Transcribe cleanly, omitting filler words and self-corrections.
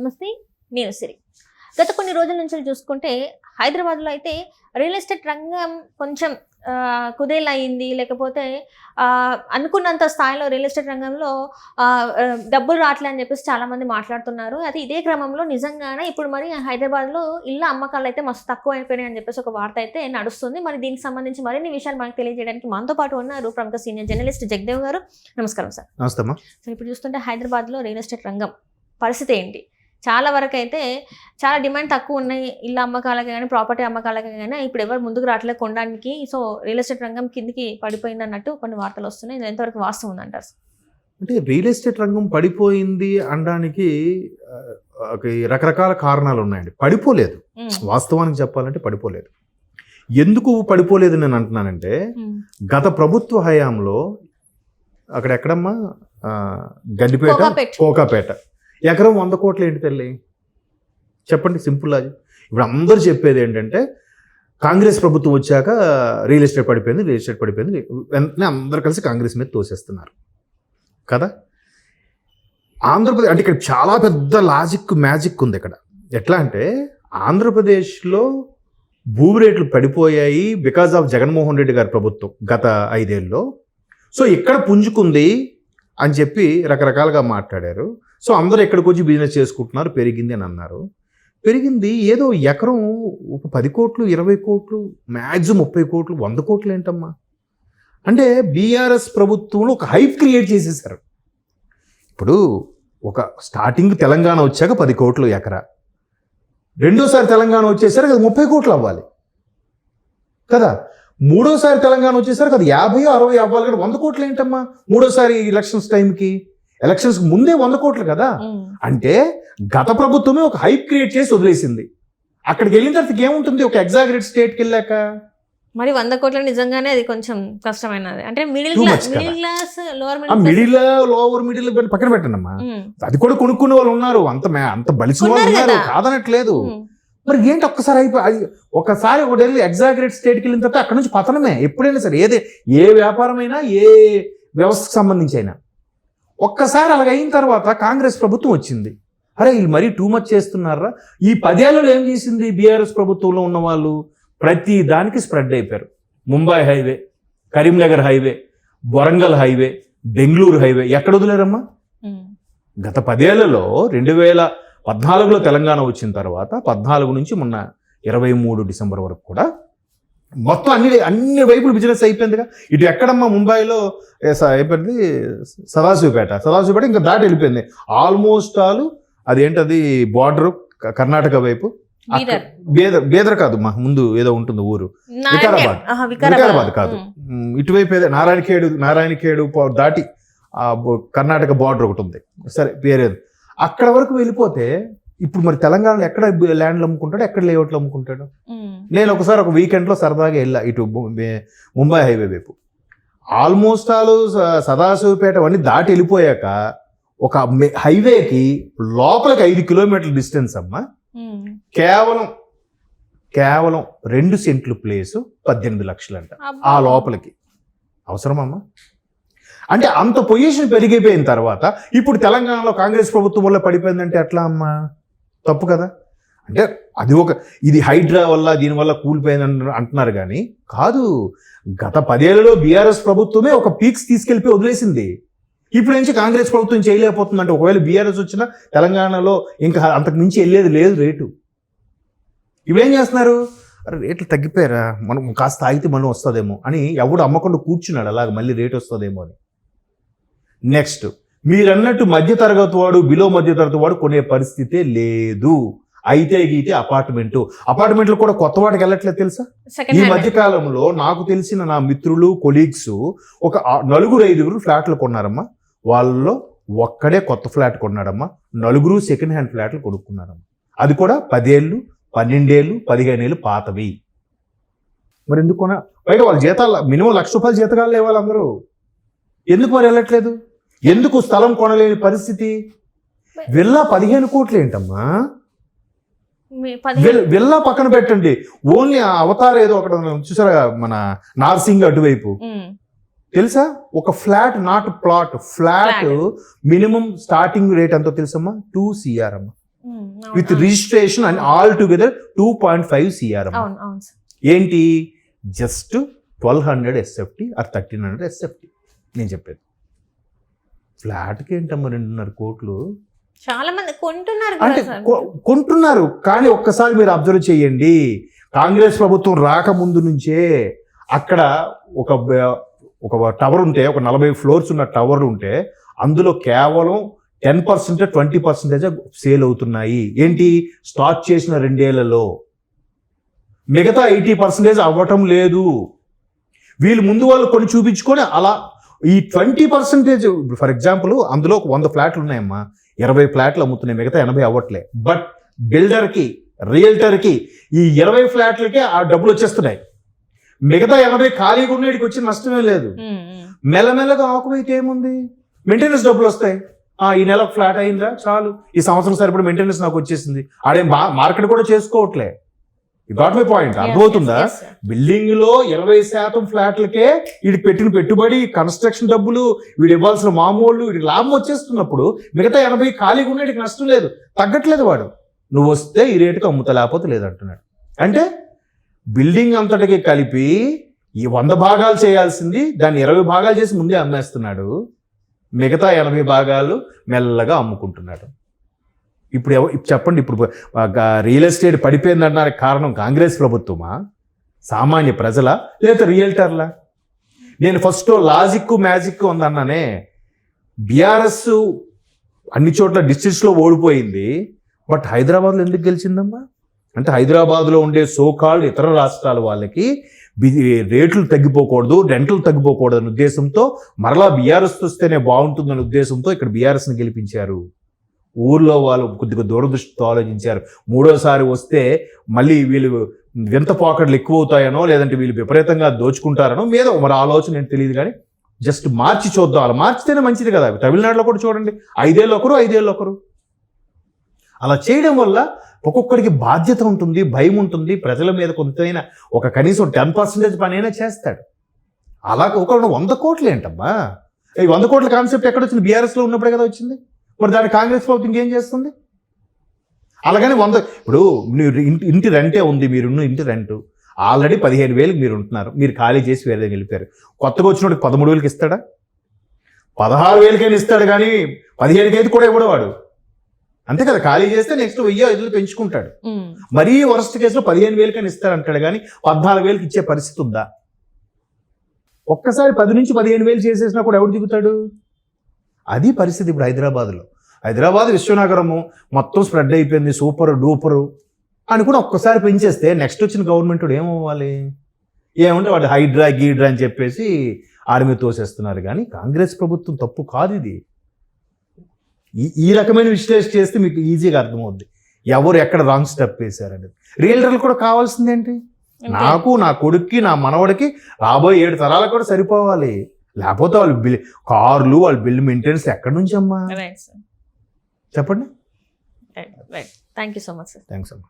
నమస్తే, నేను సిరి. గత కొన్ని రోజుల నుంచి చూసుకుంటే హైదరాబాద్లో అయితే రియల్ ఎస్టేట్ రంగం కొంచెం కుదేలయ్యింది, లేకపోతే అనుకున్నంత స్థాయిలో రియల్ ఎస్టేట్ రంగంలో డబ్బులు రావట్లే అని చెప్పేసి చాలామంది మాట్లాడుతున్నారు. అది ఇదే క్రమంలో నిజంగానే ఇప్పుడు మరి హైదరాబాద్లో ఇళ్ళ అమ్మకాలు అయితే మస్తు తక్కువ అయిపోయినాయి అని చెప్పేసి ఒక వార్త అయితే నడుస్తుంది. మరి దీనికి సంబంధించి మరిన్ని విషయాలు మనకు తెలియజేయడానికి మనతో పాటు ఉన్నారు ప్రముఖ సీనియర్ జర్నలిస్ట్ జగదేవ్ గారు. నమస్కారం సార్. నమస్తే. సో ఇప్పుడు చూస్తుంటే హైదరాబాద్లో రియల్ ఎస్టేట్ రంగం పరిస్థితి ఏంటి? చాలా వరకు అయితే చాలా డిమాండ్ తక్కువ ఉన్నాయి ఇళ్ళ అమ్మకాలకి కానీ, ప్రాపర్టీ అమ్మకాలకి కానీ. ఇప్పుడు ఎవరు ముందుకు రావట్లేదు కొనడానికి. సో రియల్ ఎస్టేట్ రంగం కిందికి పడిపోయింది అన్నట్టు కొన్ని వార్తలు వస్తున్నాయి. ఇది ఎంతవరకు వాస్తవం ఉందంటారు? అంటే రియల్ ఎస్టేట్ రంగం పడిపోయింది అనడానికి రకరకాల కారణాలు ఉన్నాయండి. పడిపోలేదు, వాస్తవానికి చెప్పాలంటే పడిపోలేదు. ఎందుకు పడిపోలేదు నేను అంటున్నానంటే, గత ప్రభుత్వ హయాంలో అక్కడ ఎక్కడమ్మా గడ్డిపేట, కోకాపేట ఎకరం 100 కోట్లు ఏంటి తల్లి చెప్పండి, సింపుల్ అది. ఇప్పుడు అందరూ చెప్పేది ఏంటంటే కాంగ్రెస్ ప్రభుత్వం వచ్చాక రియల్ ఎస్టేట్ పడిపోయింది, వెంటనే అందరూ కలిసి కాంగ్రెస్ మీద తోసేస్తున్నారు కదా. ఆంధ్రప్రదేశ్ అంటే ఇక్కడ చాలా పెద్ద మ్యాజిక్ ఉంది ఇక్కడ. ఎట్లా అంటే ఆంధ్రప్రదేశ్లో భూమి రేట్లు పడిపోయాయి బికాజ్ ఆఫ్ జగన్మోహన్ రెడ్డి గారి ప్రభుత్వం గత 5 ఏళ్ళలో. సో ఇక్కడ పుంజుకుంది అని చెప్పి రకరకాలుగా మాట్లాడారు. సో అందరూ ఎక్కడికి వచ్చి బిజినెస్ చేసుకుంటున్నారు, పెరిగింది అని అన్నారు. పెరిగింది ఏదో ఎకరం ఒక 10 కోట్లు, 20 కోట్లు, మ్యాక్సిమం 30 కోట్లు, 100 కోట్లు ఏంటమ్మా అంటే బీఆర్ఎస్ ప్రభుత్వంలో ఒక హైప్ క్రియేట్ చేసేసారు. ఇప్పుడు ఒక స్టార్టింగ్ తెలంగాణ వచ్చాక 10 కోట్లు ఎకరా, రెండోసారి తెలంగాణ వచ్చేసరికి అది 30 కోట్లు అవ్వాలి కదా. మూడోసారి తెలంగాణ వచ్చేసరికి అది 50, 60 అవ్వాలి కదా. 100 కోట్లు ఏంటమ్మా మూడోసారి ఎలక్షన్స్ టైంకి? ఎలక్షన్స్ ముందే 100 కోట్లు కదా. అంటే గత ప్రభుత్వమే ఒక హైప్ క్రియేట్ చేసి వదిలేసింది. అక్కడికి వెళ్ళిన తర్వాత ఏముంటుంది, ఒక ఎగ్జాగరేట్ స్టేట్కి వెళ్ళాక మరి 100 కోట్లు నిజంగానే అది కొంచెం కష్టమైనది. అంటే మిడిల్ లోవర్ మిడిల్ పక్కన పెట్టండమ్మా, అది కూడా కొనుక్కునే వాళ్ళు ఉన్నారు, అంత బలిసిన వాళ్ళు ఉన్నారు, కాదనట్లేదు. మరి ఏంటి ఒకసారి వెళ్ళి ఎగ్జాగరేట్ స్టేట్కి వెళ్ళిన తర్వాత అక్కడ నుంచి పతనమే ఎప్పుడైనా సరే. ఏ వ్యాపారమైనా, ఏ వ్యవస్థకు సంబంధించి అయినా. ఒక్కసారి అలాగైన తర్వాత కాంగ్రెస్ ప్రభుత్వం వచ్చింది. అరే వీళ్ళు మరీ టూ మచ్ చేస్తున్నారా. ఈ 10 ఏళ్లలో ఏం చేసింది బీఆర్ఎస్ ప్రభుత్వంలో ఉన్న వాళ్ళు? ప్రతి దానికి స్ప్రెడ్ అయిపోయారు. Mumbai highway, Karimnagar highway, Warangal highway, Bengaluru highway ఎక్కడ వదిలేరమ్మా? గత 10 ఏళ్లలో 2014లో తెలంగాణ వచ్చిన తర్వాత 14 నుంచి మొన్న 23 డిసెంబర్ వరకు కూడా మొత్తం అన్ని వైపులు బిజినెస్ అయిపోయిందిగా. ఇటు ఎక్కడమ్మా ముంబైలో అయిపోయింది సదాశివపేట ఇంకా దాటి వెళ్ళిపోయింది. ఆల్మోస్ట్ అదేంటది బార్డర్ కర్ణాటక వైపు, బీదర్ కాదు మా ముందు ఏదో ఉంటుంది ఊరు, వికారాబాద్ కాదు, ఇటువైపు ఏదో నారాయణఖేడు దాటి కర్ణాటక బార్డర్ ఒకటి ఉంది, సరే పేరేది. అక్కడ వరకు వెళ్ళిపోతే ఇప్పుడు మరి తెలంగాణలో ఎక్కడ ల్యాండ్లు అమ్ముకుంటాడు, ఎక్కడ లేఅవుట్లు అమ్ముకుంటాడు? నేను ఒకసారి ఒక వీకెండ్లో సరదాగా వెళ్ళా ఇటు ముంబై హైవే వైపు. ఆల్మోస్ట్ సదాశివపేట అవన్నీ దాటి వెళ్ళిపోయాక ఒక హైవేకి లోపలికి 5 కిలోమీటర్ల డిస్టెన్స్ అమ్మా, కేవలం 2 సెంట్లు ప్లేసు 18 లక్షలు అంట. ఆ లోపలికి అవసరమమ్మా? అంటే అంత పొజిషన్ పెరిగిపోయిన తర్వాత ఇప్పుడు తెలంగాణలో కాంగ్రెస్ ప్రభుత్వం వల్ల పడిపోయిందంటే ఎట్లా అమ్మా? తప్పు కదా. అంటే ఇది హైడ్రా వల్ల దీనివల్ల కూలిపోయిందని అంటున్నారు కానీ కాదు. గత 10 ఏళ్లలో బీఆర్ఎస్ ప్రభుత్వమే ఒక పీక్స్ తీసుకెళ్ళిపోయి వదిలేసింది. ఇప్పుడు నుంచి కాంగ్రెస్ ప్రభుత్వం చేయలేకపోతుందంటే, ఒకవేళ బీఆర్ఎస్ వచ్చినా తెలంగాణలో ఇంకా అంతకు మించి వెళ్ళేది లేదు రేటు. ఇవేం చేస్తున్నారు, రేట్లు తగ్గిపోయారా, మనం కాస్త ఆగితే మనం వస్తుందేమో అని ఎవడు అమ్మకుండా కూర్చున్నాడు అలాగ, మళ్ళీ రేటు వస్తుందేమో అని. నెక్స్ట్ మీరన్నట్టు మధ్యతరగతి వాడు, బిలో మధ్యతరగతి వాడు కొనే పరిస్థితే లేదు. అయితే గీతే అపార్ట్మెంట్లు కూడా కొత్త వాటికి వెళ్ళట్లేదు తెలుసా. ఈ మధ్య కాలంలో నాకు తెలిసిన నా మిత్రులు, కొలీగ్స్ ఒక 4-5 ఫ్లాట్లు కొన్నారమ్మా. వాళ్ళలో ఒక్కడే కొత్త ఫ్లాట్ కొన్నాడమ్మా, 4 సెకండ్ హ్యాండ్ ఫ్లాట్లు కొనుక్కున్నారమ్మా. అది కూడా 10 ఏళ్ళు, 12 ఏళ్ళు, 15 ఏళ్ళు పాతవి. మరి ఎందుకు కొన్నా? బయట వాళ్ళ జీతాలు మినిమం ₹1,00,000 జీతగాలు లేవాలి అందరూ. ఎందుకు మరి వెళ్ళట్లేదు? ఎందుకు స్థలం కొనలేని పరిస్థితి? విల్లా 15 కోట్లు ఏంటమ్మా? విల్లా పక్కన పెట్టండి, ఓన్లీ అవతార్ ఏదో ఒకటి చూసారా మన నార్సింగ్ అటువైపు, తెలుసా? ఒక flat, not plot, flat minimum starting rate ఎంతో తెలుసమ్మా? 2 CR అమ్మా. With registration and all together 2.5 CR. అవును అవును సార్. ఏంటి జస్ట్ 1200 SFT ఆర్ 1300 SFT నేను చెప్పేది. ఫ్లాట్కి ఏంటమ్మా 2.5 కోట్లు చాలా మంది కొంటున్నారు అంటే కదా సార్. కొంటున్నారు. కానీ ఒక్కసారి మీరు అబ్జర్వ్ చేయండి, కాంగ్రెస్ ప్రభుత్వం రాకముందు నుంచే అక్కడ ఒక టవర్ ఉంటే, ఒక 40 ఫ్లోర్స్ ఉన్న టవర్ ఉంటే అందులో కేవలం 10% 20% సేల్ అవుతున్నాయి. ఏంటి స్టార్ట్ చేసిన 2 ఏళ్లలో, మిగతా 80% అవ్వటం లేదు. వీళ్ళు ముందు వాళ్ళు కొన్ని చూపించుకొని అలా ఈ 20% ఫర్ ఎగ్జాంపుల్ అందులో 100 ఫ్లాట్లు ఉన్నాయమ్మా, 20 ఫ్లాట్లు అమ్ముతున్నాయి, మిగతా 80 అవ్వట్లే. బట్ బిల్డర్కి, రియల్టర్కి ఈ 20 ఫ్లాట్లకే ఆ డబ్బులు వచ్చేస్తున్నాయి. మిగతా 80 ఖాళీగా ఉండేటికి వచ్చి నష్టమే లేదు. మెల్లమెల్లగా ఆకువైతే ఏముంది, మెయింటెనెన్స్ డబ్బులు వస్తాయి. ఈ నెల ఫ్లాట్ అయిందా చాలు, ఈ సంవత్సరం సరిపడా మెయింటెనెన్స్ నాకు వచ్చేసింది. ఆడేం మార్కెట్ కూడా చేసుకోవట్లే. యు గాట్ మై పాయింట్, అర్థమవుతుందా? బిల్డింగ్ లో 20% ఫ్లాట్లకే వీడి పెట్టిన పెట్టుబడి, కన్స్ట్రక్షన్ డబ్బులు, వీడు ఇవ్వాల్సిన మామూలు, వీడికి లాభం వచ్చేస్తున్నప్పుడు మిగతా 80 ఖాళీగా ఉండేటికి నష్టం లేదు, తగ్గట్లేదు. వాడు నువ్వు వస్తే ఈ రేటుకి అమ్ముతా, లేకపోతే లేదంటున్నాడు. అంటే బిల్డింగ్ అంతటికి కలిపి ఈ 100 భాగాలు చేయాల్సింది దాన్ని 20 భాగాలు చేసి ముందే అమ్మేస్తున్నాడు. మిగతా 80 భాగాలు మెల్లగా అమ్ముకుంటున్నాడు. ఇప్పుడు చెప్పండి, ఇప్పుడు రియల్ ఎస్టేట్ పడిపోయిందనడానికి కారణం కాంగ్రెస్ ప్రభుత్వమా, సామాన్య ప్రజల, లేదా రియల్టర్లా? నేను ఫస్ట్ లాజిక్ మ్యాజిక్ ఉందన్నానే. బీఆర్ఎస్ అన్ని చోట్ల డిస్ట్రిక్ట్స్లో ఓడిపోయింది, బట్ హైదరాబాద్లో ఎందుకు గెలిచిందమ్మా? అంటే హైదరాబాద్లో ఉండే సోకాల్డ్ ఇతర రాష్ట్రాల వాళ్ళకి రేట్లు తగ్గిపోకూడదు, రెంట్లు తగ్గిపోకూడదు అనే ఉద్దేశంతో, మరలా బీఆర్ఎస్ వస్తేనే బాగుంటుందనే ఉద్దేశంతో ఇక్కడ బీఆర్ఎస్ని గెలిపించారు. ఊర్లో వాళ్ళు కొద్దిగా దూరదృష్టితో ఆలోచించారు. మూడోసారి వస్తే మళ్ళీ వీళ్ళు వింత పాకెట్లు ఎక్కువ అవుతాయనో, లేదంటే వీళ్ళు విపరీతంగా దోచుకుంటారనో మీద మరి ఆలోచన ఏంటి తెలియదు. కానీ జస్ట్ మార్చి చూద్దాం, అలా మార్చితేనే మంచిది కదా. తమిళనాడులో కూడా చూడండి, 5 ఏళ్ళు ఒకరు, 5 ఏళ్ళు ఒకరు. అలా చేయడం వల్ల ఒక్కొక్కడికి బాధ్యత ఉంటుంది, భయం ఉంటుంది, ప్రజల మీద కొంతైనా ఒక కనీసం 10% పని అయినా చేస్తాడు. అలా ఒకరు 100 కోట్లు ఏంటమ్మా? ఈ 100 కోట్ల కాన్సెప్ట్ ఎక్కడొచ్చింది? బీఆర్ఎస్లో ఉన్నప్పుడే కదా వచ్చింది. మరి దాన్ని కాంగ్రెస్ ప్రభుత్వం ఇంకేం చేస్తుంది? అలాగని 100 ఇప్పుడు మీరు ఇంటి రెంటే ఉంది, మీరున్న ఇంటి రెంటు ఆల్రెడీ 15,000 మీరు ఉంటున్నారు, మీరు ఖాళీ చేసి వేరే దగ్గర వెళ్ళిపోయారు. కొత్తగా వచ్చినోడికి 13,000 ఇస్తాడా? 16,000కైనా ఇస్తాడు, కానీ 15,000 కూడా ఇవ్వడు వాడు. అంతే కదా, ఖాళీ చేస్తే నెక్స్ట్ 1,000-5,000 పెంచుకుంటాడు. మరీ వరస్ట్ కేసులో 15,000కైనా ఇస్తాడు అంటాడు, కానీ 14,000కి ఇచ్చే పరిస్థితి ఉందా? ఒక్కసారి 10 నుంచి 15,000 చేసేసినా కూడా ఎవడు దిగుతాడు? అది పరిస్థితి ఇప్పుడు హైదరాబాద్లో. హైదరాబాద్ విశ్వనగరము మొత్తం స్ప్రెడ్ అయిపోయింది, సూపర్ డూపరు అని కూడా ఒక్కసారి పెంచేస్తే నెక్స్ట్ వచ్చిన గవర్నమెంట్ ఏమవ్వాలి? ఏమంటే వాడు హైడ్రా గీడ్రా అని చెప్పేసి ఆర్మీ తోసేస్తున్నారు. కానీ కాంగ్రెస్ ప్రభుత్వం తప్పు కాదు ఇది. ఈ రకమైన విశ్లేషణ చేస్తే మీకు ఈజీగా అర్థమవుద్ది ఎవరు ఎక్కడ రాంగ్ స్టెప్ వేశారనేది. రియల్టర్లు కూడా కావాల్సిందేంటి? నాకు, నా కొడుక్కి, నా మనవడికి రాబోయే 7 తరాలకు కూడా సరిపోవాలి. లేకపోతే వాళ్ళు కార్లు, వాళ్ళ బిల్ మెయింటెనెన్స్ ఎక్కడి నుంచి అమ్మా? చెప్పండి. Thank you so much sir. Thanks అమ్మా.